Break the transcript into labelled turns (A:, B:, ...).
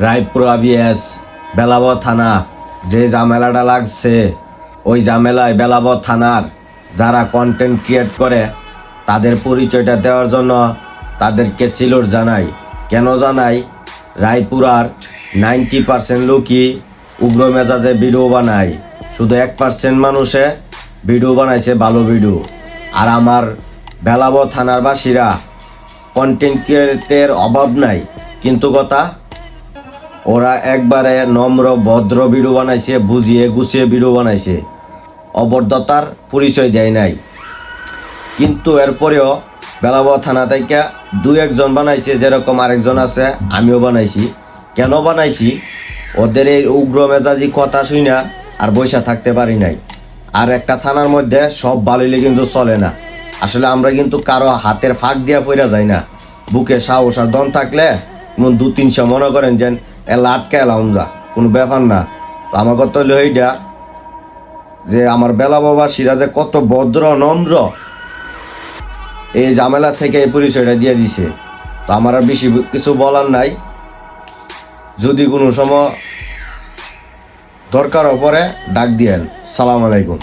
A: রায়পুর আবিএস বেলাব থানা যে ঝামেলাটা লাগছে, ওই ঝামেলায় বেলাব থানার যারা কন্টেন্ট ক্রিয়েট করে তাদের পরিচয়টা দেওয়ার জন্য তাদেরকে সিলোর জানাই। কেন জানাই? রায়পুরার 90% লোকই উগ্র মেজাজে ভিডিও বানায়, শুধু 1% মানুষে ভিডিও বানাইছে ভালো ভিডিও। আর আমার বেলাব থানার বাসীরা কন্টেন্ট ক্রিয়েটের অভাব নাই, কিন্তু কথা ওরা একবারে নম্র ভদ্র ভিডিও বানাইছে, বুঝিয়ে গুছিয়ে ভিডিও বানাইছে, অভদ্রতার পরিচয় দেয় নাই। কিন্তু এরপরেও বেলাব থানা থেকে 2-1 জন বানাইছে, যেরকম আরেকজন আছে, আমিও বানাইছি। কেন বানাইছি? ওদের এই উগ্র মেজাজি কথা শুনা আর বৈশা থাকতে পারি নাই। আর একটা থানার মধ্যে সব ভালোইলে কিন্তু চলে না। আসলে আমরা কিন্তু কারো হাতের ফাঁক দিয়া পইরা যাই না। বুকে সাহস আর দম থাকলে 2-300 মনে করেন যে আটকে এলাম যা, কোনো ব্যাপার না। তো আমার কথা হইলো এইটা যে আমার বেলাবাসীরা যে কত ভদ্র নম্র, এই ঝামেলা থেকে এই পরিচয়টা দিয়ে দিছে। তো আমার আর বেশি কিছু বলার নাই। যদি কোনো সময় দরকার পড়ে ডাক দিয়েন। সালাম আলাইকুম।